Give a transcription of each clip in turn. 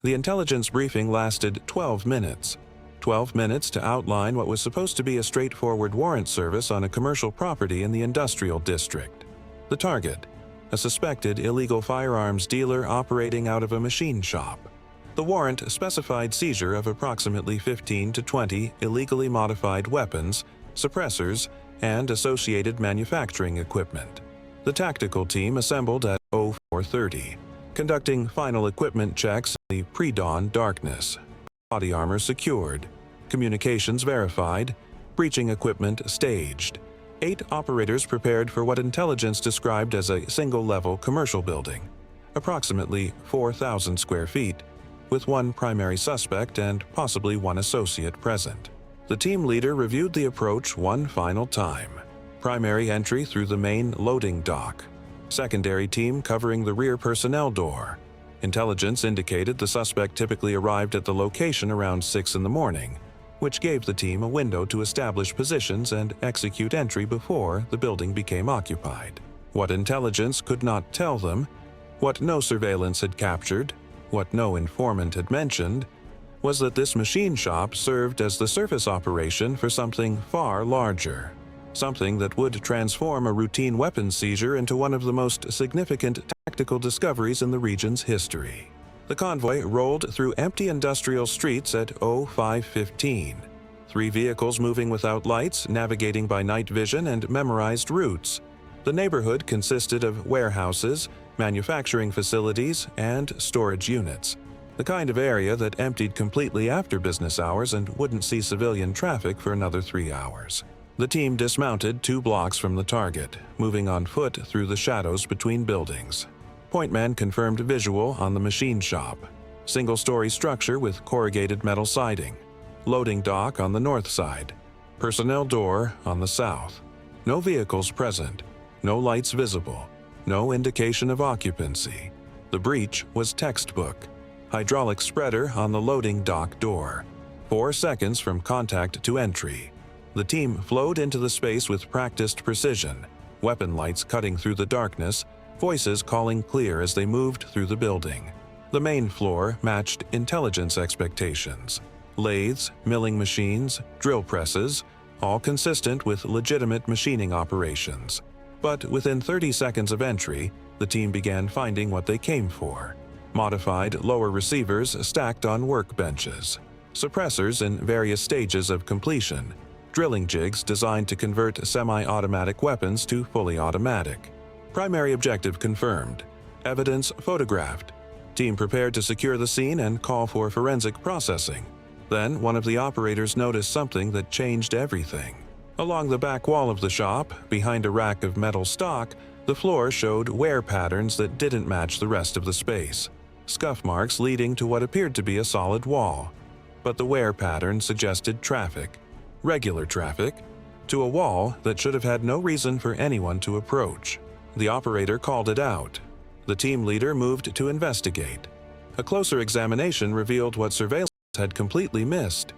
The intelligence briefing lasted 12 minutes. 12 minutes to outline what was supposed to be a straightforward warrant service on a commercial property in the industrial district. The target: a suspected illegal firearms dealer operating out of a machine shop. The warrant specified seizure of approximately 15 to 20 illegally modified weapons, suppressors, and associated manufacturing equipment. The tactical team assembled at 04:30, conducting final equipment checks in the pre-dawn darkness. Body armor secured, communications verified, breaching equipment staged. 8 operators prepared for what intelligence described as a single-level commercial building, approximately 4,000 square feet, with 1 primary suspect and possibly 1 associate present. The team leader reviewed the approach one final time. Primary entry through the main loading dock. Secondary team covering the rear personnel door. Intelligence indicated the suspect typically arrived at the location around 6 in the morning, which gave the team a window to establish positions and execute entry before the building became occupied. What intelligence could not tell them, what no surveillance had captured, what no informant had mentioned, was that this machine shop served as the surface operation for something far larger. Something that would transform a routine weapons seizure into one of the most significant tactical discoveries in the region's history. The convoy rolled through empty industrial streets at 05:15. 3 vehicles moving without lights, navigating by night vision and memorized routes. The neighborhood consisted of warehouses, manufacturing facilities, and storage units. The kind of area that emptied completely after business hours and wouldn't see civilian traffic for another 3 hours. The team dismounted 2 blocks from the target, moving on foot through the shadows between buildings. Pointman confirmed visual on the machine shop. Single-story structure with corrugated metal siding. Loading dock on the north side. Personnel door on the south. No vehicles present. No lights visible. No indication of occupancy. The breach was textbook. Hydraulic spreader on the loading dock door. 4 seconds from contact to entry. The team flowed into the space with practiced precision, weapon lights cutting through the darkness, voices calling clear as they moved through the building. The main floor matched intelligence expectations. Lathes, milling machines, drill presses, all consistent with legitimate machining operations. But within 30 seconds of entry, the team began finding what they came for. Modified lower receivers stacked on workbenches. Suppressors in various stages of completion. Drilling jigs designed to convert semi-automatic weapons to fully automatic. Primary objective confirmed. Evidence photographed. Team prepared to secure the scene and call for forensic processing. Then one of the operators noticed something that changed everything. Along the back wall of the shop, behind a rack of metal stock, the floor showed wear patterns that didn't match the rest of the space. Scuff marks leading to what appeared to be a solid wall. But the wear pattern suggested traffic. Regular traffic, to a wall that should have had no reason for anyone to approach. The operator called it out. The team leader moved to investigate. A closer examination revealed what surveillance had completely missed.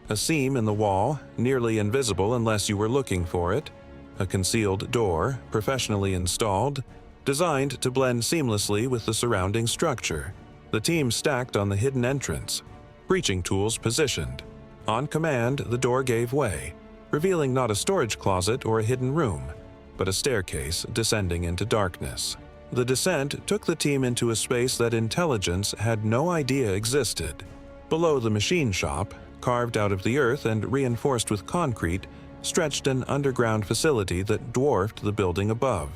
A seam in the wall, nearly invisible unless you were looking for it. A concealed door, professionally installed, designed to blend seamlessly with the surrounding structure. The team stacked on the hidden entrance. Breaching tools positioned. On command, the door gave way, revealing not a storage closet or a hidden room, but a staircase descending into darkness. The descent took the team into a space that intelligence had no idea existed. Below the machine shop, carved out of the earth and reinforced with concrete, stretched an underground facility that dwarfed the building above.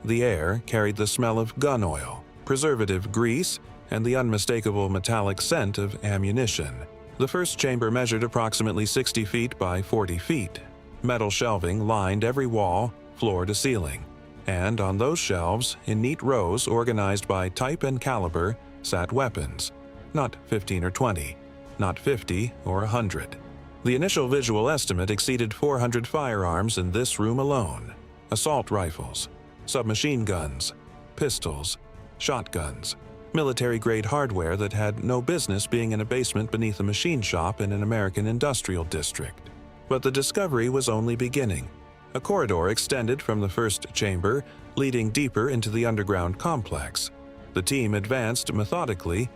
The air carried the smell of gun oil, preservative grease, and the unmistakable metallic scent of ammunition. The first chamber measured approximately 60 feet by 40 feet. Metal shelving lined every wall, floor to ceiling. And on those shelves, in neat rows organized by type and caliber, sat weapons. Not 15 or 20, not 50 or 100. The initial visual estimate exceeded 400 firearms in this room alone. Assault rifles, submachine guns, pistols, shotguns, military-grade hardware that had no business being in a basement beneath a machine shop in an American industrial district. But the discovery was only beginning. A corridor extended from the first chamber, leading deeper into the underground complex. The team advanced methodically,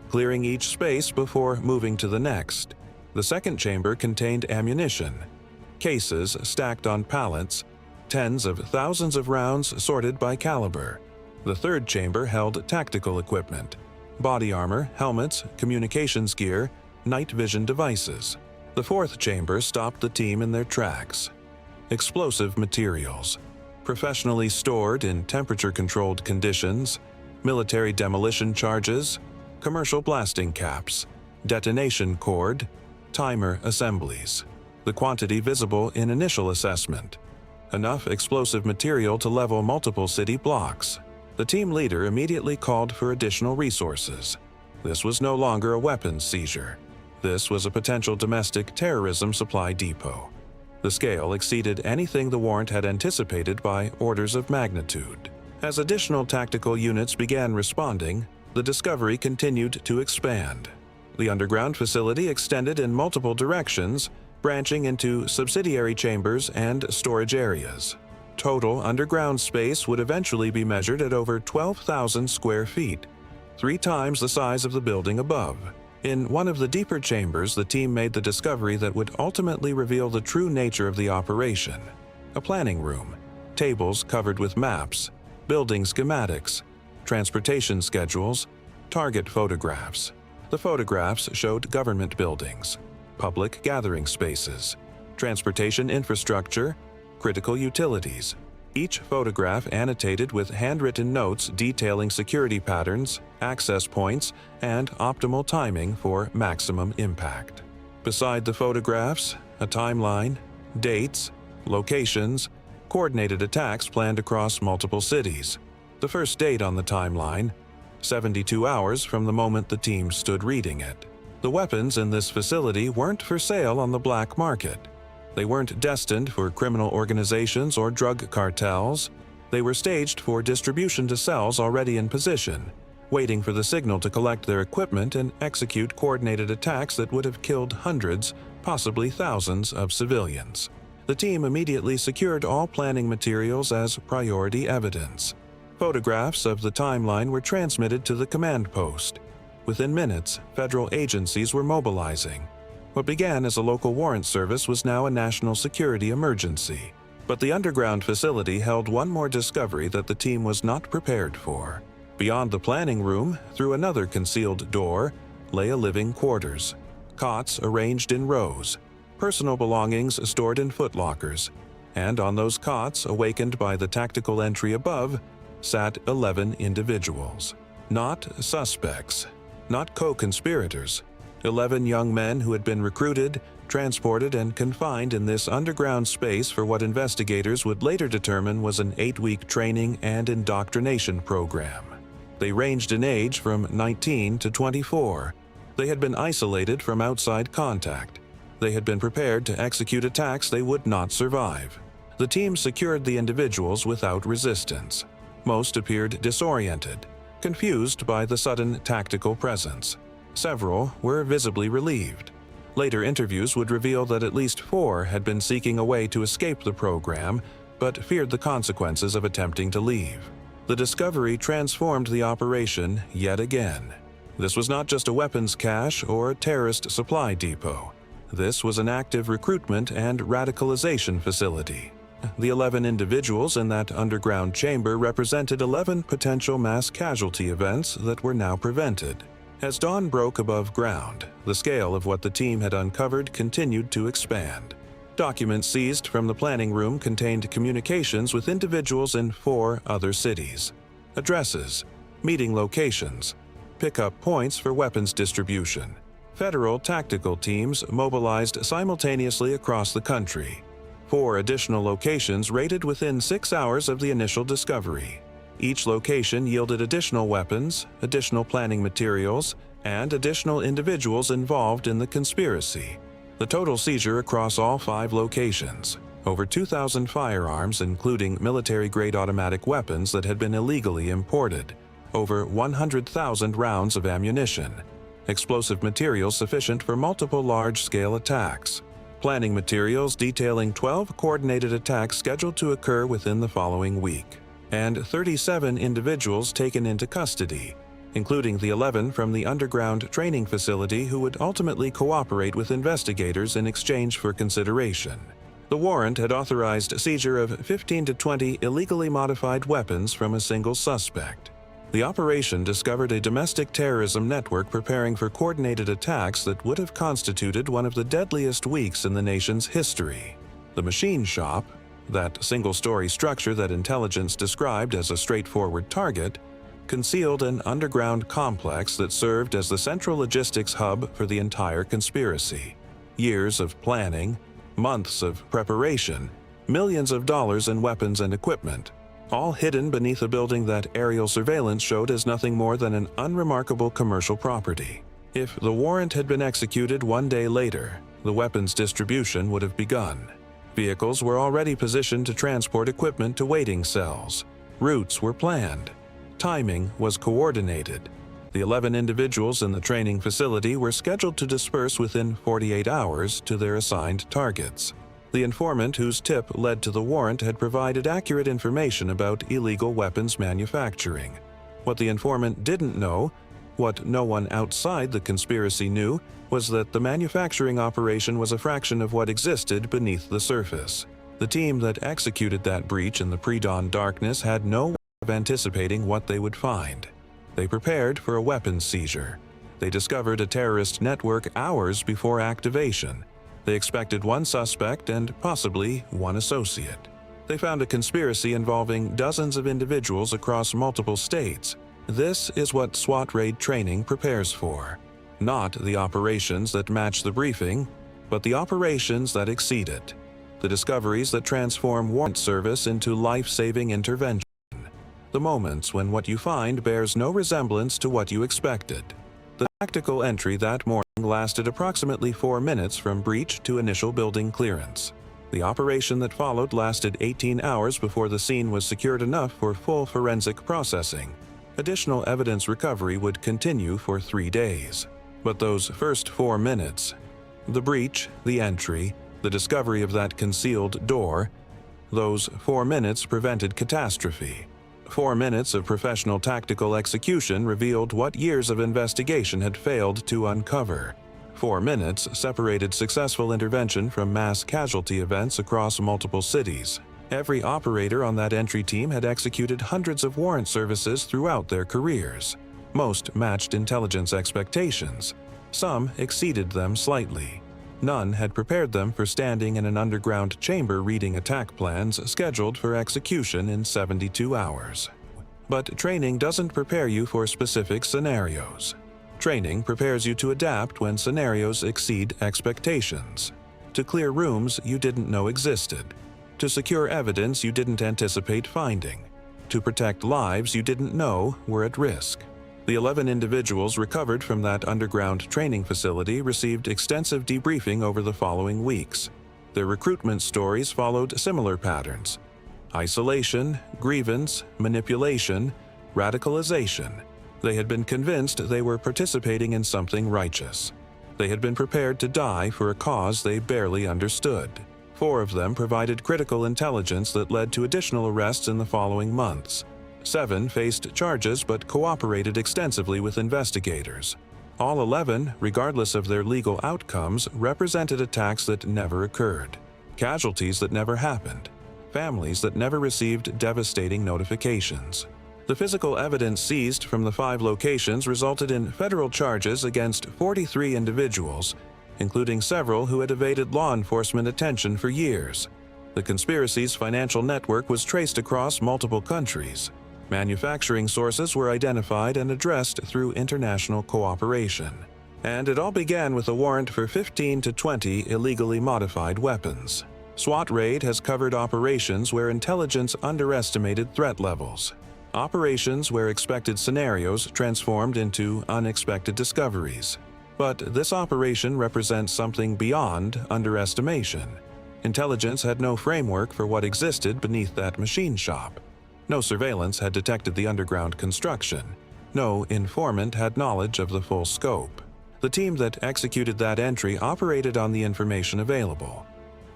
clearing each space before moving to the next. The second chamber contained ammunition, cases stacked on pallets, tens of thousands of rounds sorted by caliber. The third chamber held tactical equipment, body armor, helmets, communications gear, night vision devices. The fourth chamber stopped the team in their tracks. Explosive materials, professionally stored in temperature-controlled conditions, military demolition charges, commercial blasting caps, detonation cord, timer assemblies. The quantity visible in initial assessment. Enough explosive material to level multiple city blocks. The team leader immediately called for additional resources. This was no longer a weapons seizure. This was a potential domestic terrorism supply depot. The scale exceeded anything the warrant had anticipated by orders of magnitude. As additional tactical units began responding, the discovery continued to expand. The underground facility extended in multiple directions, branching into subsidiary chambers and storage areas. Total underground space would eventually be measured at over 12,000 square feet, 3 times the size of the building above. In one of the deeper chambers, the team made the discovery that would ultimately reveal the true nature of the operation. A planning room, tables covered with maps, building schematics, transportation schedules, target photographs. The photographs showed government buildings, public gathering spaces, transportation infrastructure, critical utilities. Each photograph annotated with handwritten notes detailing security patterns, access points, and optimal timing for maximum impact. Beside the photographs, a timeline, dates, locations, coordinated attacks planned across multiple cities. The first date on the timeline, 72 hours from the moment the team stood reading it. The weapons in this facility weren't for sale on the black market. They weren't destined for criminal organizations or drug cartels. They were staged for distribution to cells already in position, waiting for the signal to collect their equipment and execute coordinated attacks that would have killed hundreds, possibly thousands of civilians. The team immediately secured all planning materials as priority evidence. Photographs of the timeline were transmitted to the command post. Within minutes, federal agencies were mobilizing. What began as a local warrant service was now a national security emergency. But the underground facility held one more discovery that the team was not prepared for. Beyond the planning room, through another concealed door, lay a living quarters. Cots arranged in rows, personal belongings stored in footlockers, and on those cots, awakened by the tactical entry above, sat 11 individuals. Not suspects, not co-conspirators. 11 young men who had been recruited, transported, and confined in this underground space for what investigators would later determine was an 8-week training and indoctrination program. They ranged in age from 19 to 24. They had been isolated from outside contact. They had been prepared to execute attacks they would not survive. The team secured the individuals without resistance. Most appeared disoriented, confused by the sudden tactical presence. Several were visibly relieved. Later interviews would reveal that at least 4 had been seeking a way to escape the program, but feared the consequences of attempting to leave. The discovery transformed the operation yet again. This was not just a weapons cache or a terrorist supply depot. This was an active recruitment and radicalization facility. The 11 individuals in that underground chamber represented 11 potential mass casualty events that were now prevented. As dawn broke above ground, the scale of what the team had uncovered continued to expand. Documents seized from the planning room contained communications with individuals in 4 other cities, addresses, meeting locations, pickup points for weapons distribution. Federal tactical teams mobilized simultaneously across the country. 4 additional locations raided within 6 hours of the initial discovery. Each location yielded additional weapons, additional planning materials, and additional individuals involved in the conspiracy. The total seizure across all 5 locations, over 2,000 firearms including military-grade automatic weapons that had been illegally imported, over 100,000 rounds of ammunition, explosive materials sufficient for multiple large-scale attacks, planning materials detailing 12 coordinated attacks scheduled to occur within the following week, and 37 individuals taken into custody, including the 11 from the underground training facility who would ultimately cooperate with investigators in exchange for consideration. The warrant had authorized seizure of 15 to 20 illegally modified weapons from a single suspect. The operation discovered a domestic terrorism network preparing for coordinated attacks that would have constituted one of the deadliest weeks in the nation's history. The machine shop, that single-story structure that intelligence described as a straightforward target, concealed an underground complex that served as the central logistics hub for the entire conspiracy. Years of planning, months of preparation, millions of dollars in weapons and equipment, all hidden beneath a building that aerial surveillance showed as nothing more than an unremarkable commercial property. If the warrant had been executed one day later, the weapons distribution would have begun. Vehicles were already positioned to transport equipment to waiting cells. Routes were planned. Timing was coordinated. The 11 individuals in the training facility were scheduled to disperse within 48 hours to their assigned targets. The informant whose tip led to the warrant had provided accurate information about illegal weapons manufacturing. What the informant didn't know, what no one outside the conspiracy knew, was that the manufacturing operation was a fraction of what existed beneath the surface. The team that executed that breach in the pre-dawn darkness had no way of anticipating what they would find. They prepared for a weapons seizure. They discovered a terrorist network hours before activation. They expected one suspect and possibly one associate. They found a conspiracy involving dozens of individuals across multiple states. This is what SWAT raid training prepares for. Not the operations that match the briefing, but the operations that exceed it. The discoveries that transform warrant service into life-saving intervention. The moments when what you find bears no resemblance to what you expected. The tactical entry that morning lasted approximately 4 minutes from breach to initial building clearance. The operation that followed lasted 18 hours before the scene was secured enough for full forensic processing. Additional evidence recovery would continue for 3 days. But those first 4 minutes, the breach, the entry, the discovery of that concealed door, those 4 minutes prevented catastrophe. 4 minutes of professional tactical execution revealed what years of investigation had failed to uncover. 4 minutes separated successful intervention from mass casualty events across multiple cities. Every operator on that entry team had executed hundreds of warrant services throughout their careers. Most matched intelligence expectations. Some exceeded them slightly. None had prepared them for standing in an underground chamber reading attack plans scheduled for execution in 72 hours. But training doesn't prepare you for specific scenarios. Training prepares you to adapt when scenarios exceed expectations. To clear rooms you didn't know existed. To secure evidence you didn't anticipate finding. To protect lives you didn't know were at risk. The 11 individuals recovered from that underground training facility received extensive debriefing over the following weeks. Their recruitment stories followed similar patterns: isolation, grievance, manipulation, radicalization. They had been convinced they were participating in something righteous. They had been prepared to die for a cause they barely understood. 4 of them provided critical intelligence that led to additional arrests in the following months. 7 faced charges but cooperated extensively with investigators. All 11, regardless of their legal outcomes, represented attacks that never occurred, casualties that never happened, families that never received devastating notifications. The physical evidence seized from the 5 locations resulted in federal charges against 43 individuals, including several who had evaded law enforcement attention for years. The conspiracy's financial network was traced across multiple countries. Manufacturing sources were identified and addressed through international cooperation. And it all began with a warrant for 15 to 20 illegally modified weapons. SWAT raid has covered operations where intelligence underestimated threat levels. Operations where expected scenarios transformed into unexpected discoveries. But this operation represents something beyond underestimation. Intelligence had no framework for what existed beneath that machine shop. No surveillance had detected the underground construction. No informant had knowledge of the full scope. The team that executed that entry operated on the information available.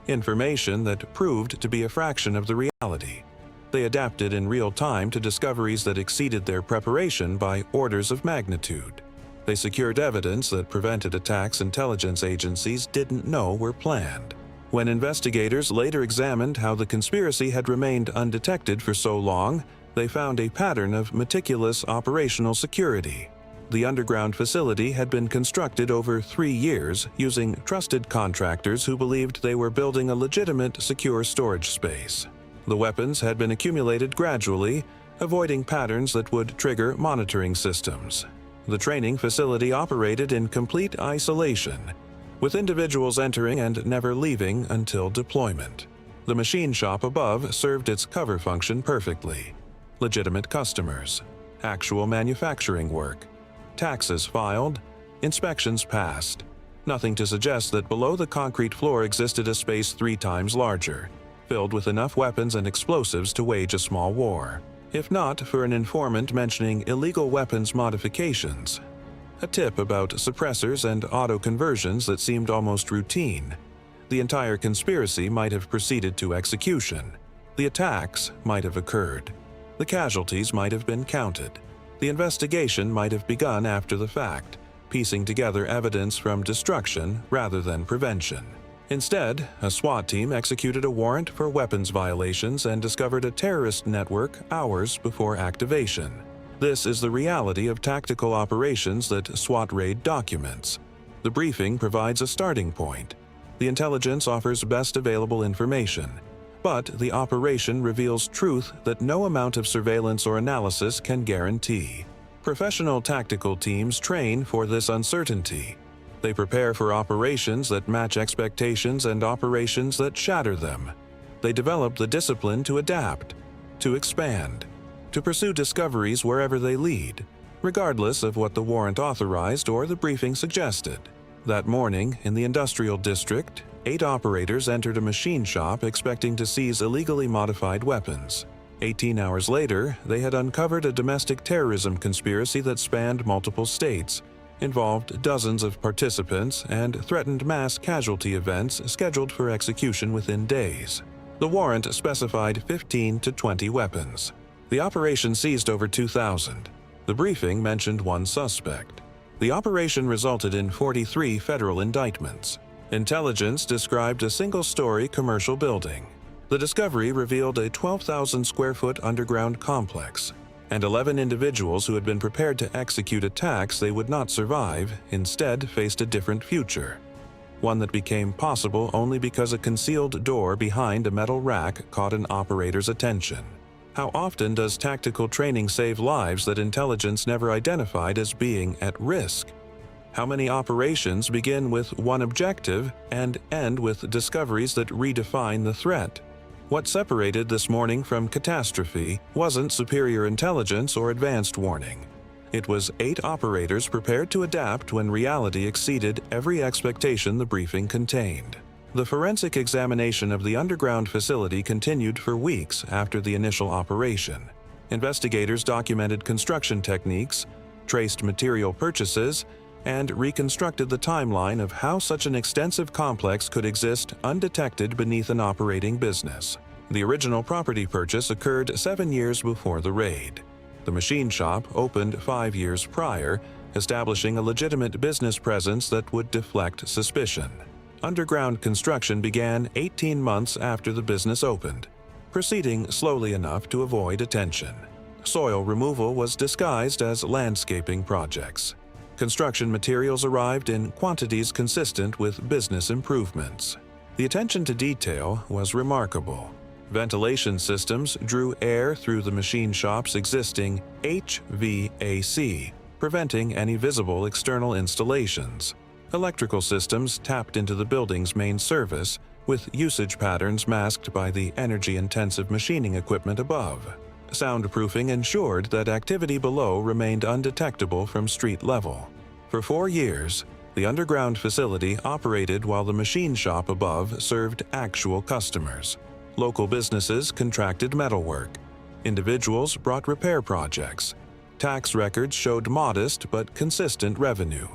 Information that proved to be a fraction of the reality. They adapted in real time to discoveries that exceeded their preparation by orders of magnitude. They secured evidence that prevented attacks intelligence agencies didn't know were planned. When investigators later examined how the conspiracy had remained undetected for so long, they found a pattern of meticulous operational security. The underground facility had been constructed over 3 years using trusted contractors who believed they were building a legitimate, secure storage space. The weapons had been accumulated gradually, avoiding patterns that would trigger monitoring systems. The training facility operated in complete isolation, with individuals entering and never leaving until deployment. The machine shop above served its cover function perfectly. Legitimate customers, actual manufacturing work, taxes filed, inspections passed. Nothing to suggest that below the concrete floor existed a space 3 times larger, filled with enough weapons and explosives to wage a small war. If not for an informant mentioning illegal weapons modifications, a tip about suppressors and auto-conversions that seemed almost routine, the entire conspiracy might have proceeded to execution. The attacks might have occurred. The casualties might have been counted. The investigation might have begun after the fact, piecing together evidence from destruction rather than prevention. Instead, a SWAT team executed a warrant for weapons violations and discovered a terrorist network hours before activation. This is the reality of tactical operations that SWAT raid documents. The briefing provides a starting point. The intelligence offers best available information, but the operation reveals truth that no amount of surveillance or analysis can guarantee. Professional tactical teams train for this uncertainty. They prepare for operations that match expectations and operations that shatter them. They develop the discipline to adapt, to expand, to pursue discoveries wherever they lead, regardless of what the warrant authorized or the briefing suggested. That morning, in the industrial district, 8 operators entered a machine shop expecting to seize illegally modified weapons. 18 hours later, they had uncovered a domestic terrorism conspiracy that spanned multiple states, involved dozens of participants, and threatened mass casualty events scheduled for execution within days. The warrant specified 15 to 20 weapons. The operation seized over 2,000. The briefing mentioned 1 suspect. The operation resulted in 43 federal indictments. Intelligence described a single-story commercial building. The discovery revealed a 12,000-square-foot underground complex, and 11 individuals who had been prepared to execute attacks they would not survive instead faced a different future. One that became possible only because a concealed door behind a metal rack caught an operator's attention. How often does tactical training save lives that intelligence never identified as being at risk? How many operations begin with one objective and end with discoveries that redefine the threat? What separated this morning from catastrophe wasn't superior intelligence or advanced warning. It was 8 operators prepared to adapt when reality exceeded every expectation the briefing contained. The forensic examination of the underground facility continued for weeks after the initial operation. Investigators documented construction techniques, traced material purchases, and reconstructed the timeline of how such an extensive complex could exist undetected beneath an operating business. The original property purchase occurred 7 years before the raid. The machine shop opened 5 years prior, establishing a legitimate business presence that would deflect suspicion. Underground construction began 18 months after the business opened, proceeding slowly enough to avoid attention. Soil removal was disguised as landscaping projects. Construction materials arrived in quantities consistent with business improvements. The attention to detail was remarkable. Ventilation systems drew air through the machine shop's existing HVAC, preventing any visible external installations. Electrical systems tapped into the building's main service, with usage patterns masked by the energy-intensive machining equipment above. Soundproofing ensured that activity below remained undetectable from street level. For 4 years, the underground facility operated while the machine shop above served actual customers. Local businesses contracted metalwork. Individuals brought repair projects. Tax records showed modest but consistent revenue.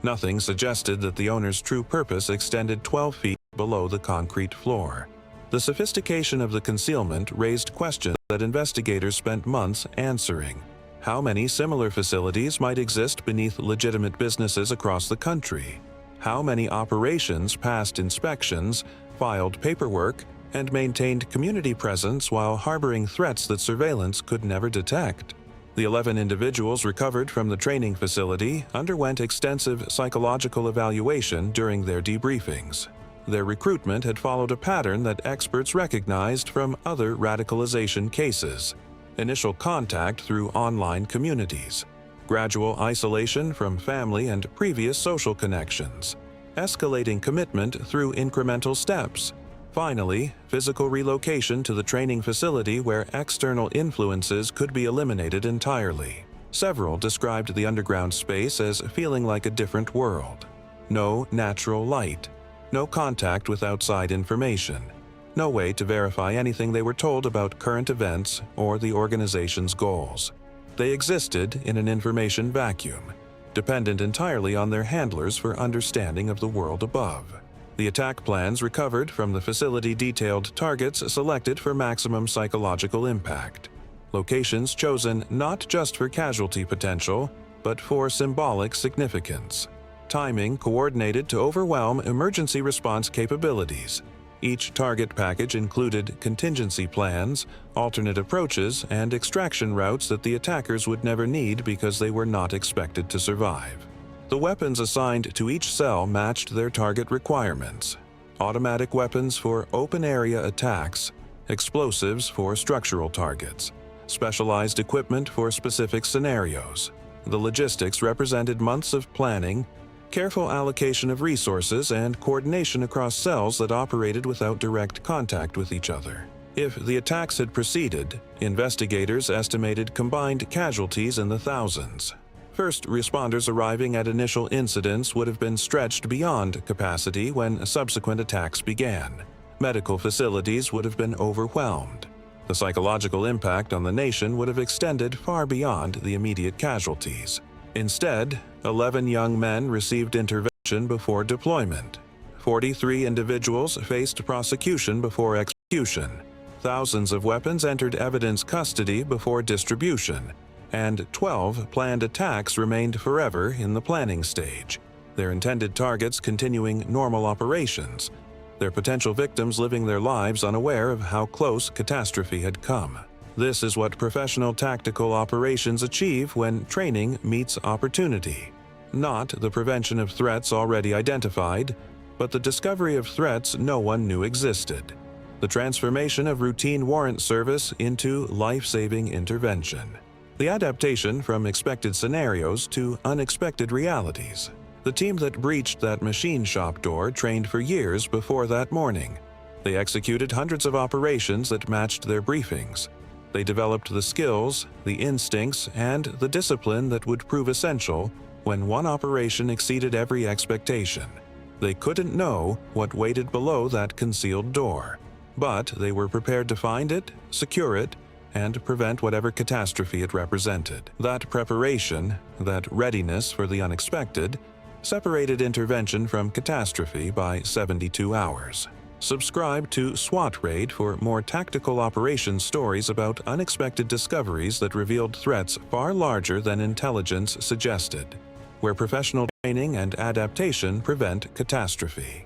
Nothing suggested that the owner's true purpose extended 12 feet below the concrete floor. The sophistication of the concealment raised questions that investigators spent months answering. How many similar facilities might exist beneath legitimate businesses across the country? How many operations passed inspections, filed paperwork, and maintained community presence while harboring threats that surveillance could never detect? The 11 individuals recovered from the training facility underwent extensive psychological evaluation during their debriefings. Their recruitment had followed a pattern that experts recognized from other radicalization cases: initial contact through online communities, gradual isolation from family and previous social connections, escalating commitment through incremental steps, finally, physical relocation to the training facility where external influences could be eliminated entirely. Several described the underground space as feeling like a different world. No natural light, no contact with outside information, no way to verify anything they were told about current events or the organization's goals. They existed in an information vacuum, dependent entirely on their handlers for understanding of the world above. The attack plans recovered from the facility detailed targets selected for maximum psychological impact. Locations chosen not just for casualty potential, but for symbolic significance. Timing coordinated to overwhelm emergency response capabilities. Each target package included contingency plans, alternate approaches, and extraction routes that the attackers would never need because they were not expected to survive. The weapons assigned to each cell matched their target requirements: automatic weapons for open-area attacks, explosives for structural targets, specialized equipment for specific scenarios. The logistics represented months of planning, careful allocation of resources, and coordination across cells that operated without direct contact with each other. If the attacks had proceeded, investigators estimated combined casualties in the thousands. First responders arriving at initial incidents would have been stretched beyond capacity when subsequent attacks began. Medical facilities would have been overwhelmed. The psychological impact on the nation would have extended far beyond the immediate casualties. Instead, 11 young men received intervention before deployment. 43 individuals faced prosecution before execution. Thousands of weapons entered evidence custody before distribution, and 12 planned attacks remained forever in the planning stage, their intended targets continuing normal operations, their potential victims living their lives unaware of how close catastrophe had come. This is what professional tactical operations achieve when training meets opportunity. Not the prevention of threats already identified, but the discovery of threats no one knew existed. The transformation of routine warrant service into life-saving intervention. The adaptation from expected scenarios to unexpected realities. The team that breached that machine shop door trained for years before that morning. They executed hundreds of operations that matched their briefings. They developed the skills, the instincts, and the discipline that would prove essential when one operation exceeded every expectation. They couldn't know what waited below that concealed door, but they were prepared to find it, secure it, and prevent whatever catastrophe it represented. That preparation, that readiness for the unexpected, separated intervention from catastrophe by 72 hours. Subscribe to SWAT Raid for more tactical operations stories about unexpected discoveries that revealed threats far larger than intelligence suggested, where professional training and adaptation prevent catastrophe.